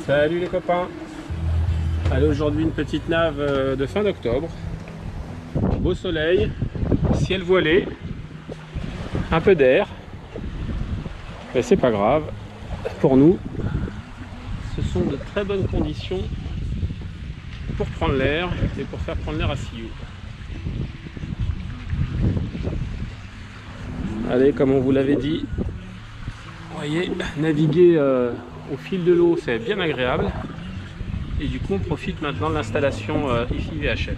Salut les copains. Allez, aujourd'hui une petite nave de fin d'octobre. Beau soleil, ciel voilé, un peu d'air. Mais c'est pas grave. Pour nous, ce sont de très bonnes conditions pour prendre l'air et pour faire prendre l'air à Sioux. Allez, comme on vous l'avait dit, vous voyez, naviguer au fil de l'eau, c'est bien agréable. Et du coup, on profite maintenant de l'installation IFI VHF.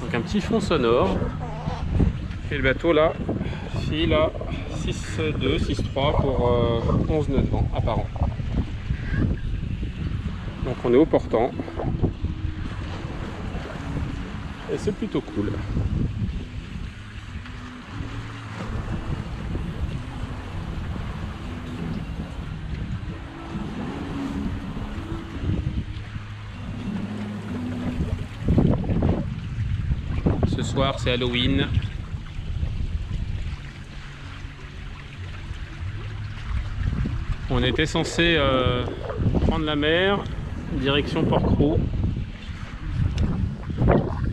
Donc un petit fond sonore. Et le bateau là, file à 6,2, 6,3 pour 11 nœuds de vent apparent. Donc on est au portant. Et c'est plutôt cool. Ce soir c'est Halloween. On était censé prendre la mer, direction Port-Cros.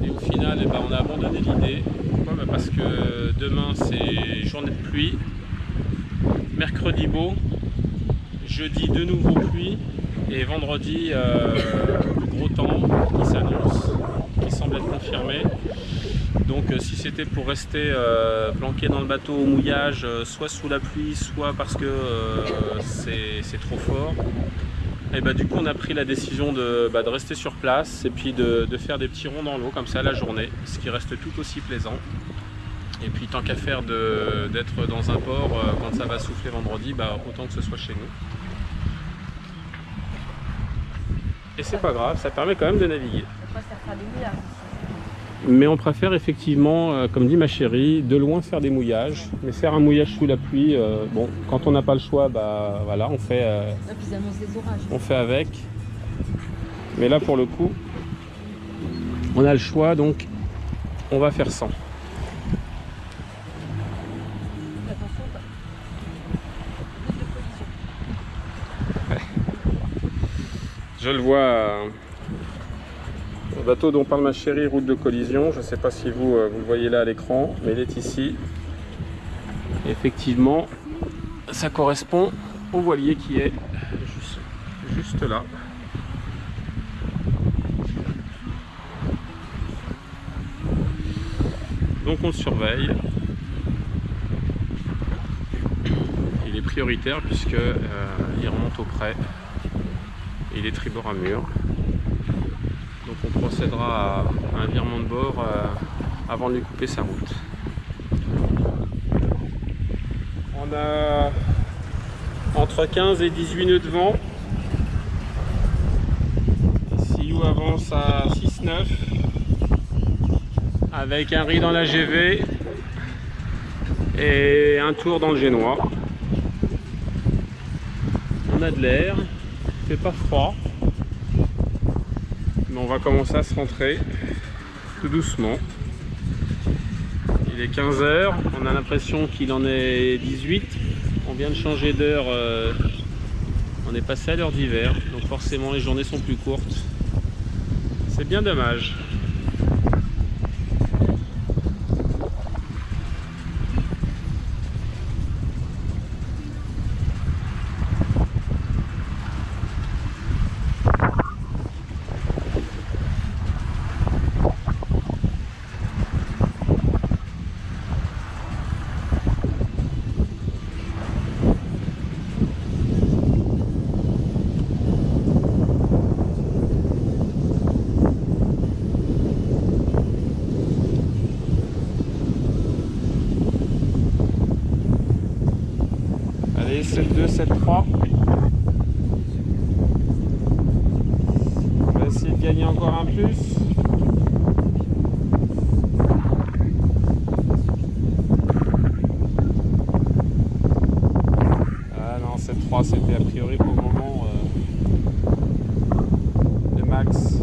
Et au final, eh ben, on a abandonné l'idée. Pourquoi? Parce que demain c'est journée de pluie. Mercredi beau. Jeudi de nouveau pluie. Et vendredi gros temps qui s'annonce, qui semble être confirmé. Donc si c'était pour rester planqué dans le bateau au mouillage, soit sous la pluie, soit parce que c'est trop fort, et bah, du coup on a pris la décision de rester sur place et puis de faire des petits ronds dans l'eau comme ça la journée, ce qui reste tout aussi plaisant. Et puis tant qu'à faire d'être dans un port, quand ça va souffler vendredi, bah, autant que ce soit chez nous. Et c'est pas grave, ça permet quand même de naviguer. Mais on préfère effectivement, comme dit ma chérie, de loin faire des mouillages. Mais faire un mouillage sous la pluie, bon, quand on n'a pas le choix, bah voilà, on fait avec. Mais là pour le coup, on a le choix, donc on va faire sans. Je le vois. Le bateau dont parle ma chérie, route de collision, je ne sais pas si vous le voyez là à l'écran, mais il est ici. Et effectivement, ça correspond au voilier qui est juste là. Donc on le surveille. Il est prioritaire puisque il remonte au près. Et il est tribord à mur. Donc on procédera à un virement de bord avant de lui couper sa route. On a entre 15 et 18 nœuds de vent. Sioux avance à 6,9 avec un riz dans la GV et un tour dans le génois. On a de l'air, il fait pas froid. Mais on va commencer à se rentrer tout doucement. Il est 15 h, on a l'impression qu'il en est 18. On vient de changer d'heure, on est passé à l'heure d'hiver, donc forcément les journées sont plus courtes. C'est bien dommage. Allez, 7,2, 7,3. On va essayer de gagner encore un plus. Ah non, 7,3 c'était a priori pour le moment le max.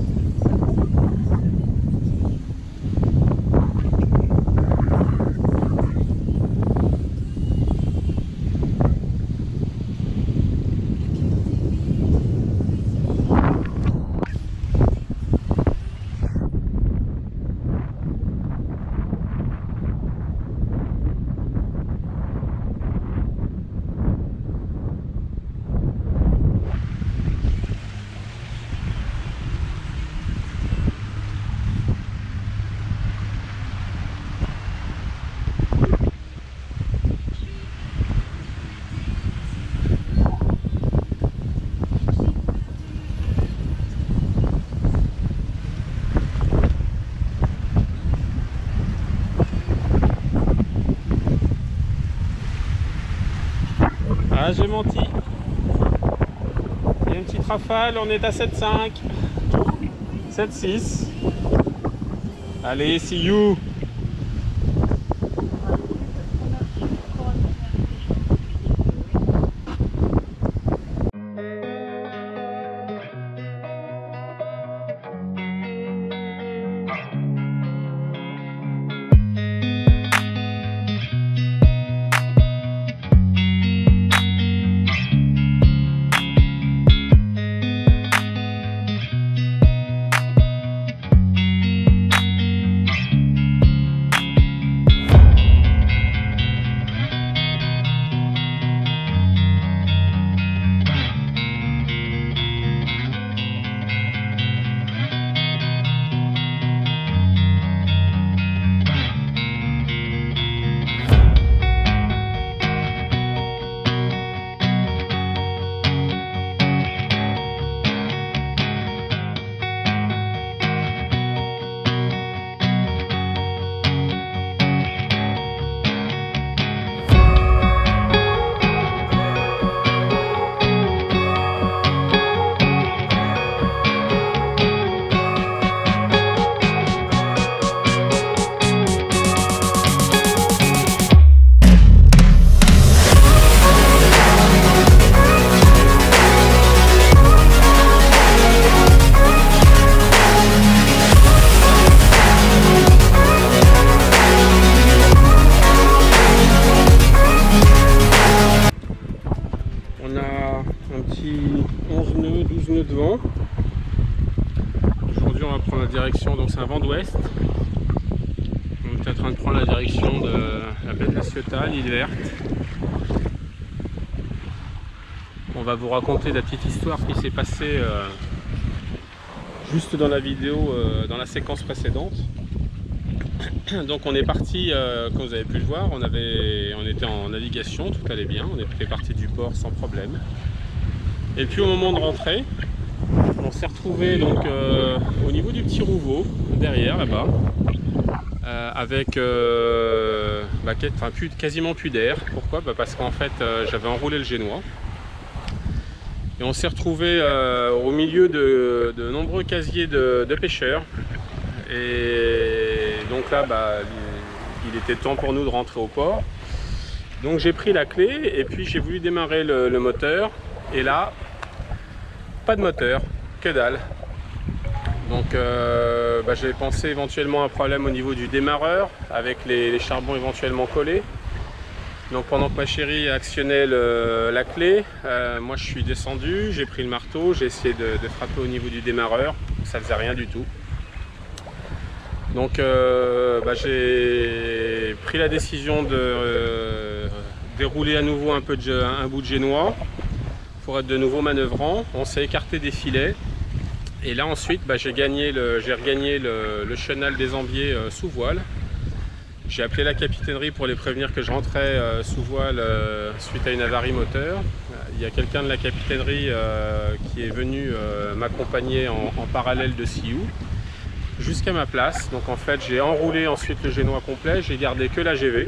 Ah, j'ai menti. Il y a une petite rafale, on est à 7,5. 7,6. Allez, see you. Un petit 11 nœuds, 12 nœuds de vent. Aujourd'hui on va prendre la direction, donc c'est un vent d'ouest. On est en train de prendre la direction de la baie de la Ciotat, l'île verte. On va vous raconter la petite histoire qui s'est passée juste dans la vidéo, dans la séquence précédente. Donc on est parti, comme vous avez pu le voir, on était en navigation, tout allait bien, on était parti du port sans problème. Et puis au moment de rentrer, on s'est retrouvé donc au niveau du petit Rouveau, derrière là-bas, avec quasiment plus d'air. Pourquoi? Parce qu'en fait j'avais enroulé le génois. Et on s'est retrouvé au milieu de nombreux casiers de pêcheurs. Et donc là, il était temps pour nous de rentrer au port. Donc j'ai pris la clé et puis j'ai voulu démarrer le moteur. Et là, pas de moteur, que dalle. Donc j'ai pensé éventuellement à un problème au niveau du démarreur, avec les charbons éventuellement collés. Donc pendant que ma chérie actionnait la clé, moi je suis descendu, j'ai pris le marteau, j'ai essayé de frapper au niveau du démarreur, ça faisait rien du tout. Donc j'ai pris la décision de dérouler à nouveau un bout de génois pour être de nouveau manœuvrant. On s'est écarté des filets et là ensuite j'ai regagné le chenal des Ambiers sous voile. J'ai appelé la capitainerie pour les prévenir que je rentrais sous voile suite à une avarie moteur. Il y a quelqu'un de la capitainerie qui est venu m'accompagner en parallèle de Sioux jusqu'à ma place. Donc en fait j'ai enroulé ensuite le génois complet, j'ai gardé que la GV.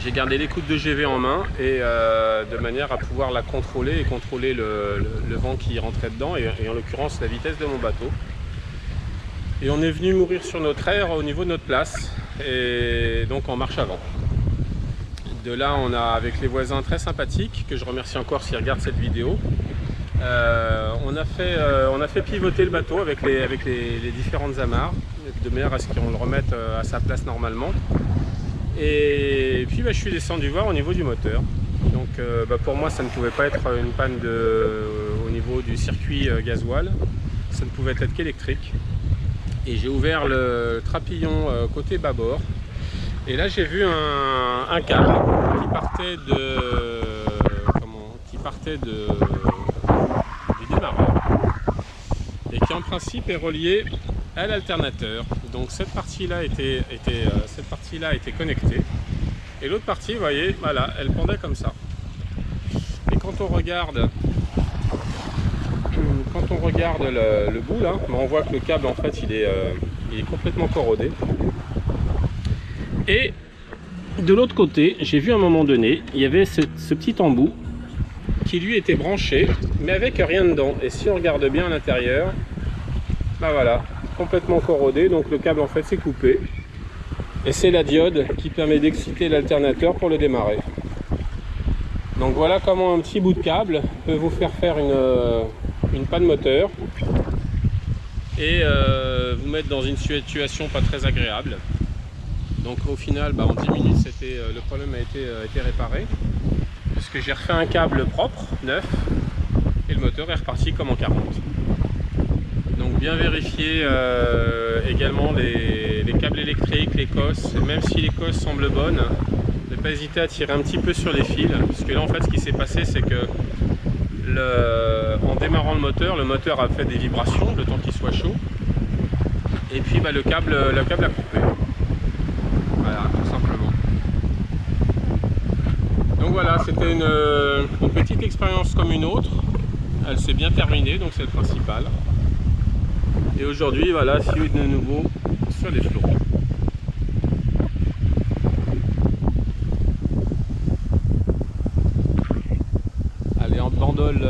J'ai gardé l'écoute de GV en main et de manière à pouvoir la contrôler et contrôler le vent qui rentrait dedans et en l'occurrence la vitesse de mon bateau. Et on est venu mourir sur notre aire au niveau de notre place et donc en marche avant. De là on a avec les voisins très sympathiques que je remercie encore s'ils regardent cette vidéo. On a fait pivoter le bateau avec les différentes amarres de manière à ce qu'on le remette à sa place normalement. Et puis je suis descendu voir au niveau du moteur. Donc pour moi ça ne pouvait pas être une panne au niveau du circuit gasoil, ça ne pouvait être qu'électrique. Et j'ai ouvert le trapillon côté bâbord. Et là j'ai vu un câble qui partait du démarreur. Et qui en principe est relié à l'alternateur. Donc cette partie-là était connectée. Et l'autre partie, vous voyez, voilà, elle pendait comme ça. Et quand on regarde le bout là, on voit que le câble en fait il est complètement corrodé. Et de l'autre côté, j'ai vu à un moment donné, il y avait ce petit embout qui lui était branché, mais avec rien dedans. Et si on regarde bien à l'intérieur, bah voilà, complètement corrodé, donc le câble en fait s'est coupé. Et c'est la diode qui permet d'exciter l'alternateur pour le démarrer. Donc voilà comment un petit bout de câble peut vous faire une panne moteur et vous mettre dans une situation pas très agréable. Donc au final, en 10 minutes, le problème a été réparé, puisque j'ai refait un câble propre, neuf, et le moteur est reparti comme en 40. Donc bien vérifier également les câbles électriques, les cosses, même si les cosses semblent bonnes, ne pas hésiter à tirer un petit peu sur les fils, parce que là en fait ce qui s'est passé c'est que en démarrant le moteur a fait des vibrations le temps qu'il soit chaud, et puis le câble a coupé. Voilà, tout simplement. Donc voilà, c'était une petite expérience comme une autre. Elle s'est bien terminée, donc c'est le principal. Et aujourd'hui, voilà, je suis de nouveau sur les flots. Allez, en bandole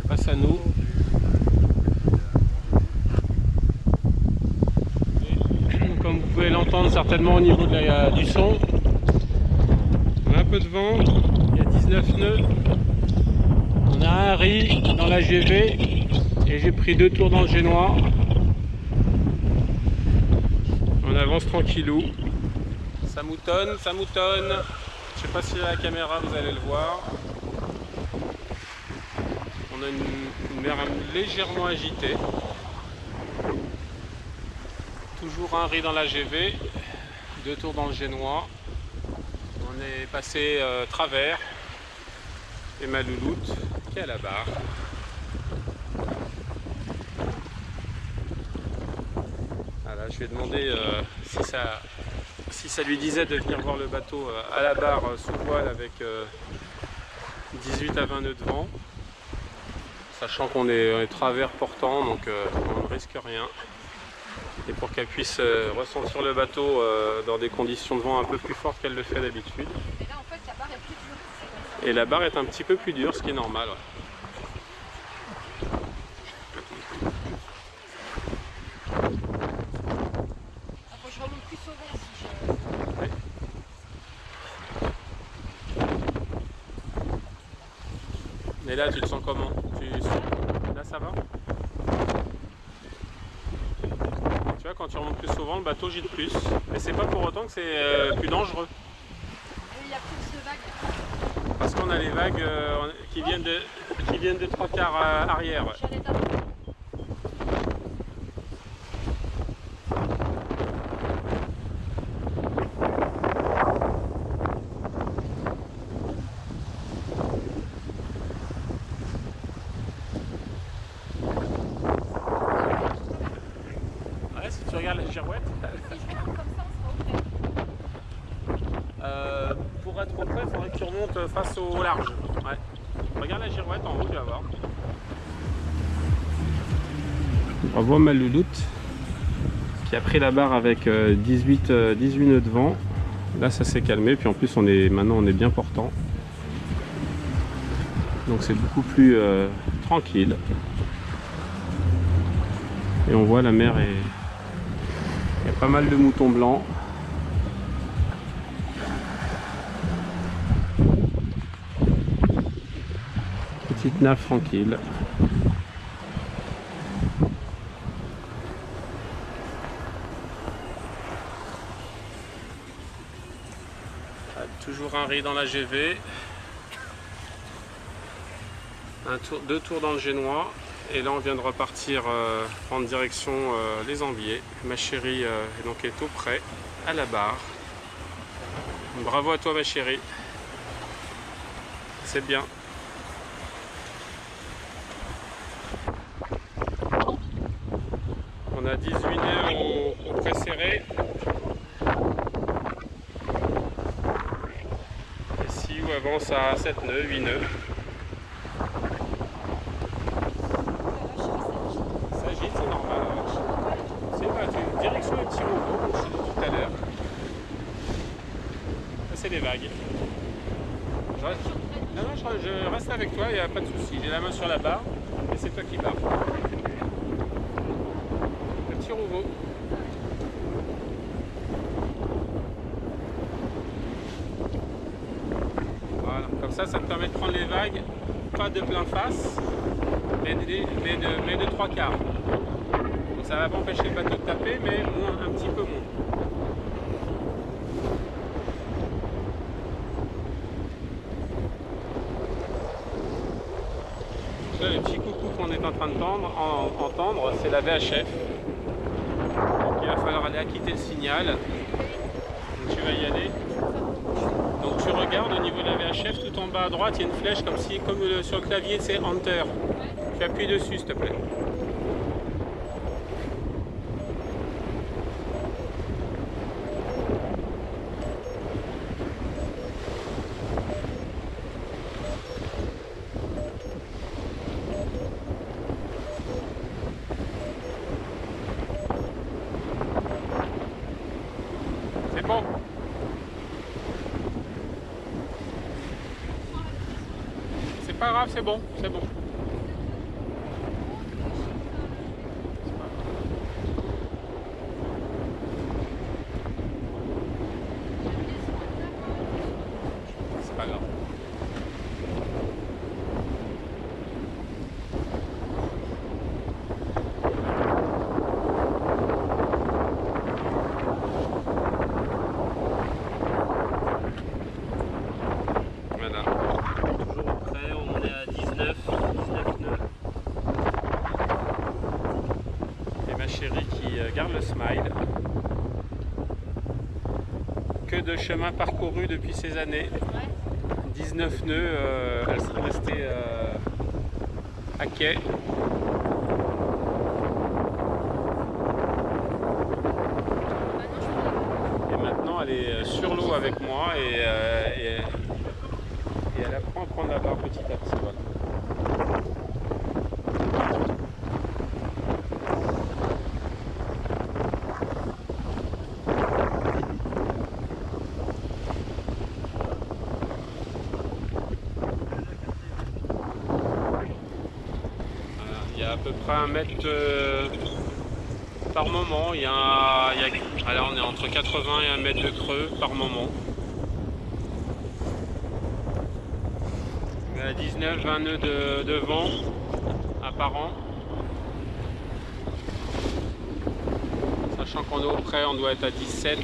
face à nous. Et, comme vous pouvez l'entendre certainement au niveau du son, on a un peu de vent, il y a 19 nœuds. On a un riz dans la GV. Et j'ai pris 2 tours dans le génois. On avance tranquillou. Ça moutonne, ça moutonne. Je sais pas si à la caméra vous allez le voir. On a une mer légèrement agitée. Toujours un riz dans la GV. 2 tours dans le génois. On est passé travers. Et ma louloute qui est à la barre. Voilà, je lui ai demandé si ça lui disait de venir voir le bateau à la barre sous voile avec 18 à 20 nœuds de vent, sachant qu'on est travers portant, donc on ne risque rien. Et pour qu'elle puisse ressentir le bateau dans des conditions de vent un peu plus fortes qu'elle le fait d'habitude. Et là en fait la barre est plus dure. Et la barre est un petit peu plus dure, ce qui est normal. Ouais. Je remonte plus au vent si je... Oui. Mais là, tu te sens comment? Là, ça va? Tu vois, quand tu remontes plus souvent, le bateau gîte plus. Mais c'est pas pour autant que c'est plus dangereux. Il y a plus de vagues. Parce qu'on a les vagues qui viennent de 3/4 arrière. Ouais. J'allais taper. Tu regardes la girouette. Pour être au près, il faudrait que tu remontes face au large. Ouais. Regarde la girouette en haut, tu vas voir. On voit ma louloute qui a pris la barre avec 18 nœuds de vent. Là, ça s'est calmé. Puis en plus, maintenant on est bien portant. Donc c'est beaucoup plus tranquille. Et on voit la mer est... Il y a pas mal de moutons blancs. Petite nave tranquille. Toujours un riz dans la GV. 2 tours dans le génois. Et là on vient de repartir prendre direction les Ambiers. Ma chérie donc est au près, à la barre. Bravo à toi ma chérie. C'est bien. On a 18 nœuds au près serré. Ici où avance à 7 nœuds, 8 nœuds. C'est normal. C'est pas, direction le petit robot, comme je t'ai dit tout à l'heure. Ça c'est les vagues. Non, non, je reste avec toi, il n'y a pas de souci. J'ai la main sur la barre et c'est toi qui barres. Le petit rouveau. Voilà, comme ça te permet de prendre les vagues, pas de plein face, mais de trois quarts. Donc ça va pas empêcher le bateau de taper, mais moins, un petit peu moins. Là, le petit coucou qu'on est en train d'entendre, c'est la VHF. Donc il va falloir aller acquitter le signal. Donc tu vas y aller. Donc tu regardes au niveau de la VHF, tout en bas à droite, il y a une flèche comme sur le clavier, c'est Enter. Tu appuies dessus, s'il te plaît. C'est bon. C'est pas grave, c'est bon, c'est bon. C'est pas grave. Voilà. Toujours prêt, on est à 19 nœuds. Et ma chérie qui garde le smile. Que de chemin parcouru depuis ces années. 19 nœuds, elles sont restées à quai. Et maintenant elle est sur l'eau avec moi et elle apprend à prendre la barre petit à petit. Voilà. Il y a à peu près 1 mètre par moment. Alors on est entre 80 et 1 mètre de creux par moment. On est à 19-20 nœuds de vent apparent. Sachant qu'on est au près, on doit être à 17.